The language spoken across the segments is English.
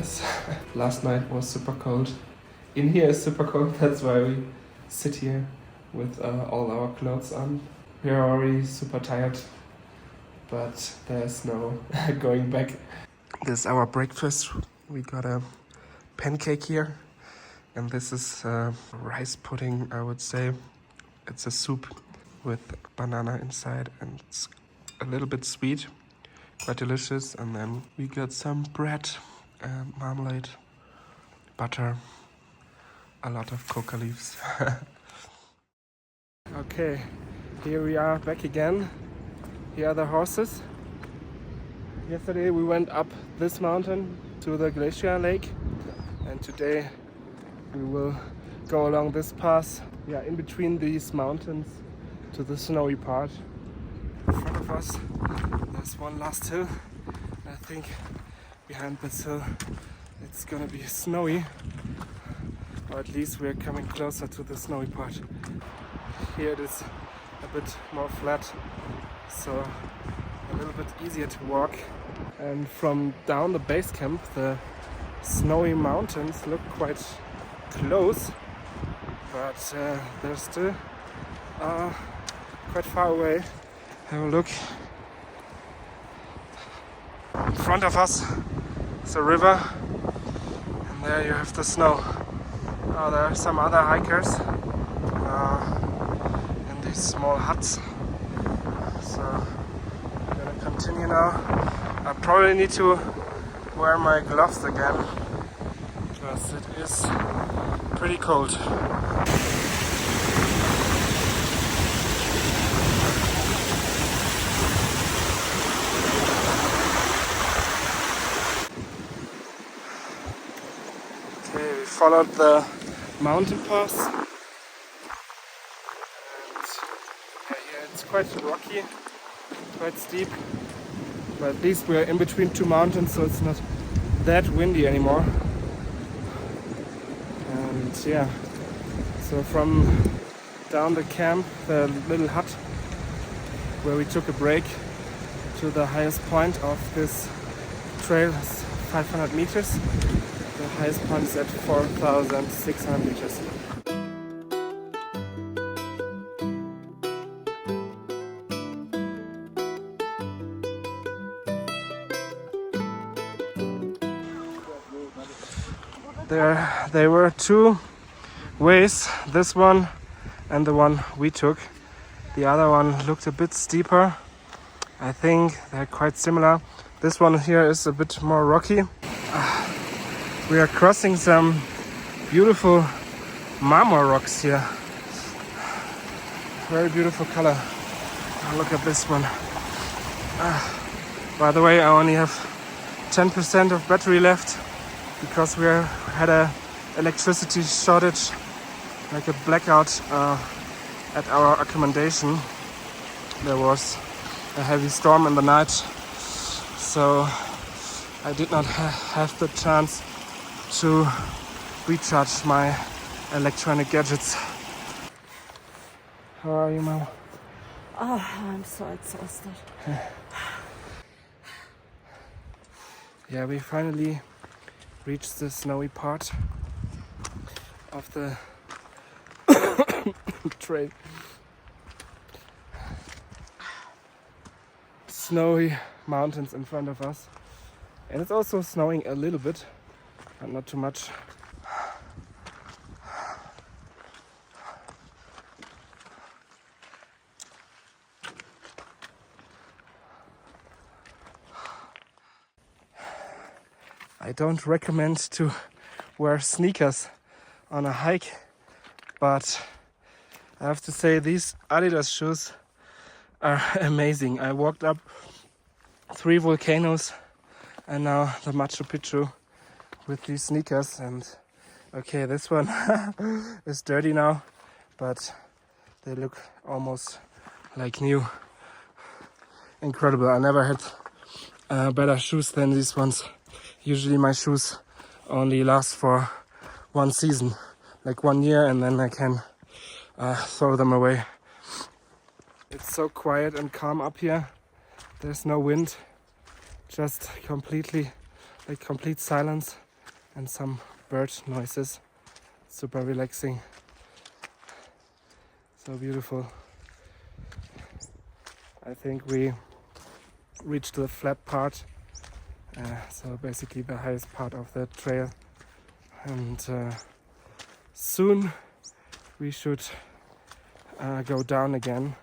Yes, last night was super cold. In here is super cold, that's why we sit here with all our clothes on. We are already super tired, but there's no going back. This is our breakfast. We got a pancake here, and this is rice pudding, I would say. It's a soup with banana inside, and it's a little bit sweet, quite delicious. And then we got some bread, marmalade, butter, a lot of coca leaves. Okay, here we are back again. Here are the horses. Yesterday we went up this mountain to the glacier lake, and today we will go along this pass, in between these mountains to the snowy part. In front of us there's one last hill. I think behind this hill it's gonna be snowy, or at least we're coming closer to the snowy part. Here it is a bit more flat, so a little bit easier to walk. And from down the base camp the snowy mountains look quite close, but they're still quite far away. Have a look. In front of us is a river, and there you have the snow. There are some other hikers in these small huts. So I'm gonna continue now. I probably need to wear my gloves again because it is pretty cold. Okay, we followed the mountain pass, and here it's quite rocky, quite steep, but at least we're in between two mountains, so it's not that windy anymore. And so from down the camp, the little hut where we took a break, to the highest point of this trail is 500 meters. The highest point is at 4,600 meters. There were two ways, this one and the one we took. The other one looked a bit steeper. I think they're quite similar. This one here is a bit more rocky. We are crossing some beautiful marmor rocks here. Very beautiful color. Look at this one. By the way, I only have 10% of battery left because we had a electricity shortage, like a blackout at our accommodation. There was a heavy storm in the night, so I did not have the chance to recharge my electronic gadgets. How are you, Mom? Oh, I'm so exhausted. Yeah, we finally reached the snowy part of the trail. Snowy mountains in front of us, and it's also snowing a little bit, but not too much. I don't recommend to wear sneakers on a hike, but I have to say these Adidas shoes are amazing. I walked up 3 volcanoes and now the Machu Picchu with these sneakers, and okay, this one is dirty now, but they look almost like new. Incredible. I never had better shoes than these ones. Usually my shoes only last for one season, like 1 year, and then I can throw them away. It's so quiet and calm up here. There's no wind, just complete silence. and some bird noises. Super relaxing. So beautiful. I think we reached the flat part, so basically the highest part of the trail, and soon we should go down again.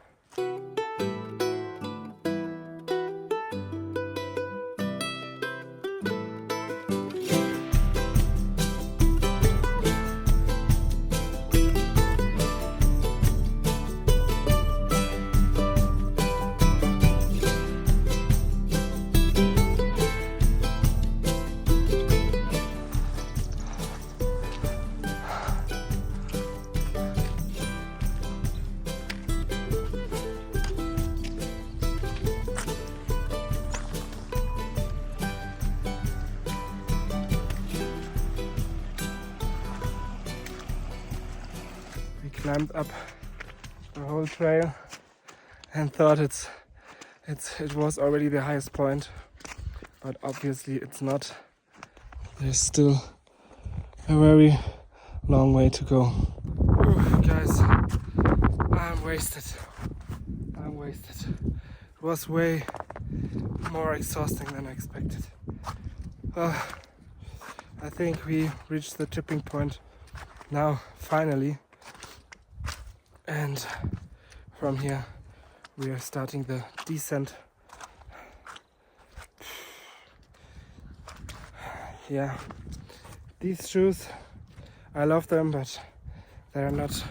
Climbed up the whole trail and thought it was already the highest point, but obviously it's not. There's still a very long way to go. Ooh, guys, I'm wasted. It was way more exhausting than I expected. I think we reached the tipping point now, finally. And from here we are starting the descent. Yeah, these shoes, I love them, but they are not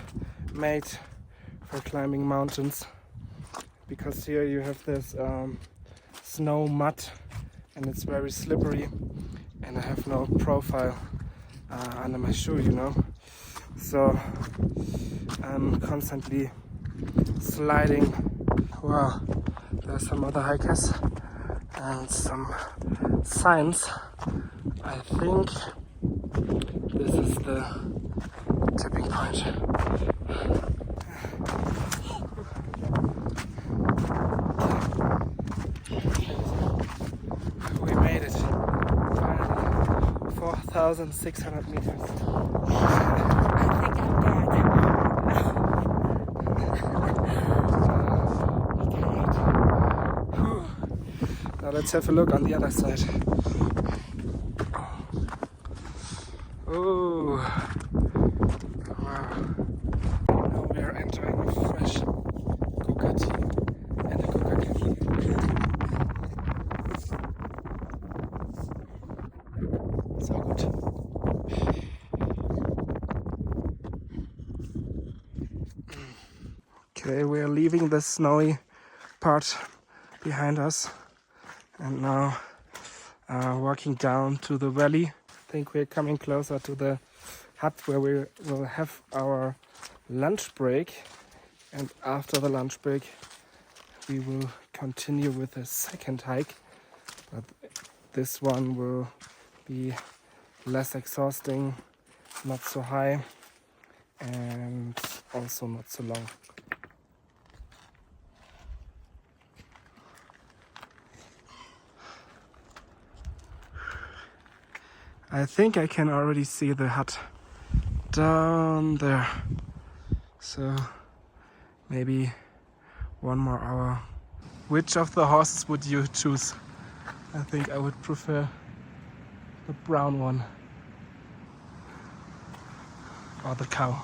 made for climbing mountains, because here you have this snow mud and it's very slippery, and I have no profile under my shoe, you know. So I'm constantly sliding. Wow, there's some other hikers and some signs. I think this is the tipping point. We made it. Finally, 4,600 meters. Now let's have a look on the other side. Oh, wow. Now we are entering a fresh coca tea and a coca coffee. So good. Okay, we are leaving the snowy part behind us. And now walking down to the valley. I think we're coming closer to the hut where we will have our lunch break. And after the lunch break, we will continue with the second hike. But this one will be less exhausting, not so high, and also not so long. I think I can already see the hut down there. So maybe 1 more hour. Which of the horses would you choose? I think I would prefer the brown one. Or the cow.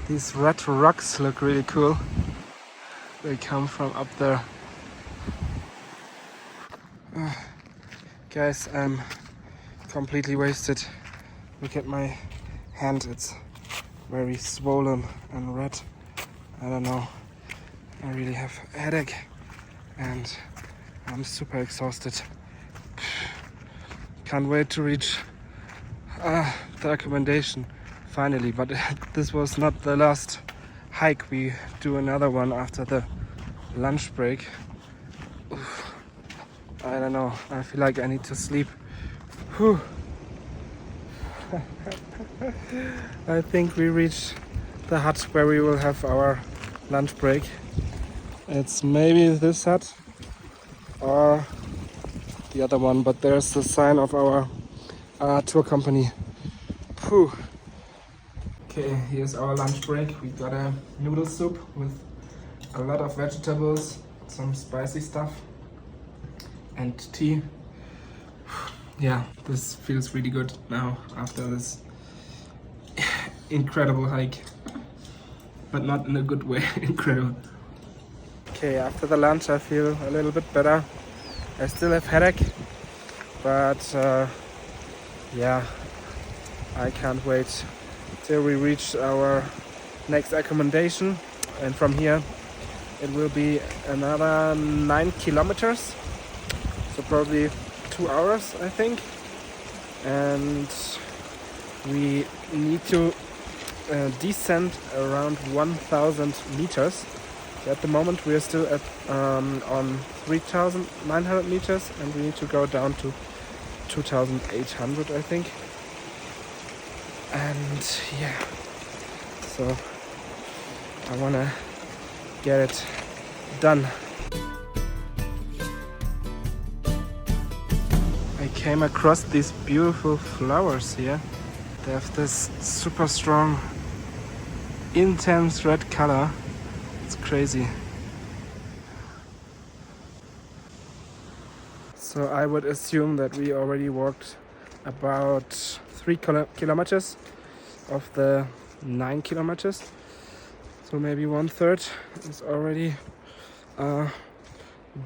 These red rocks look really cool. They come from up there. Guys, I'm completely wasted. Look at my hand, it's very swollen and red. I don't know, I really have a headache and I'm super exhausted. Can't wait to reach the accommodation finally, but this was not the last hike. We do another one after the lunch break. Oof. I don't know, I feel like I need to sleep. Whew. I think we reached the hut where we will have our lunch break. It's maybe this hut or the other one, but there's the sign of our tour company. Phew. Okay, here's our lunch break. We got a noodle soup with a lot of vegetables, some spicy stuff, and tea. Yeah, this feels really good now after this incredible hike, but not in a good way. Incredible. Okay, after the lunch I feel a little bit better. I still have headache, but yeah, I can't wait till we reach our next accommodation, and from here it will be another 9 kilometers, so probably 2 hours I think, and we need to descend around 1,000 meters. So at the moment we are still at on 3,900 meters, and we need to go down to 2,800 I think. And yeah, so I wanna get it done. I came across these beautiful flowers here. They have this super strong, intense red color. It's crazy. So I would assume that we already walked about 3 kilometers of the 9 kilometers. So maybe 1/3 is already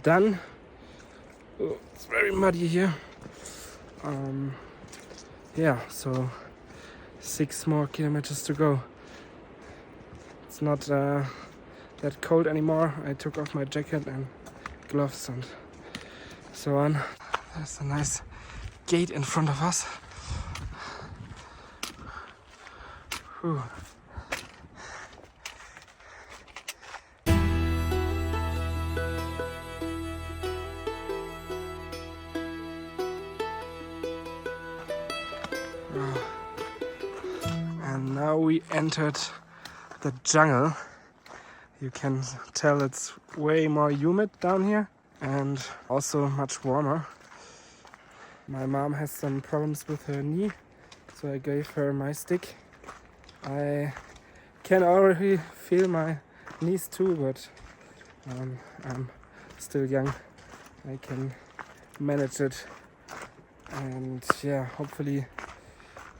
done. Oh, it's very muddy here. Yeah, so 6 more kilometers to go. It's not that cold anymore. I took off my jacket and gloves and so on. There's a nice gate in front of us. Whew. And now we entered the jungle. You can tell it's way more humid down here and also much warmer. My mom has some problems with her knee, so I gave her my stick. I can already feel my knees too, but I'm still young. I can manage it. And yeah, hopefully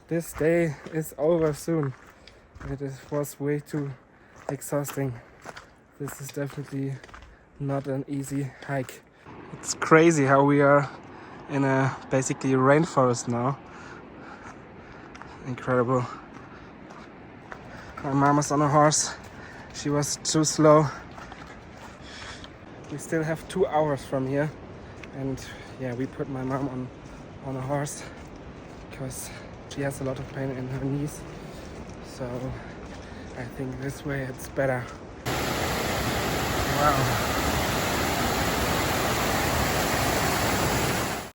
this day is over soon. It was way too exhausting. This is definitely not an easy hike. It's crazy how we are in a basically rainforest now. Incredible. My mom is on a horse. She was too slow. We still have 2 hours from here, and yeah, we put my mom on a horse because she has a lot of pain in her knees. So I think this way it's better. Wow.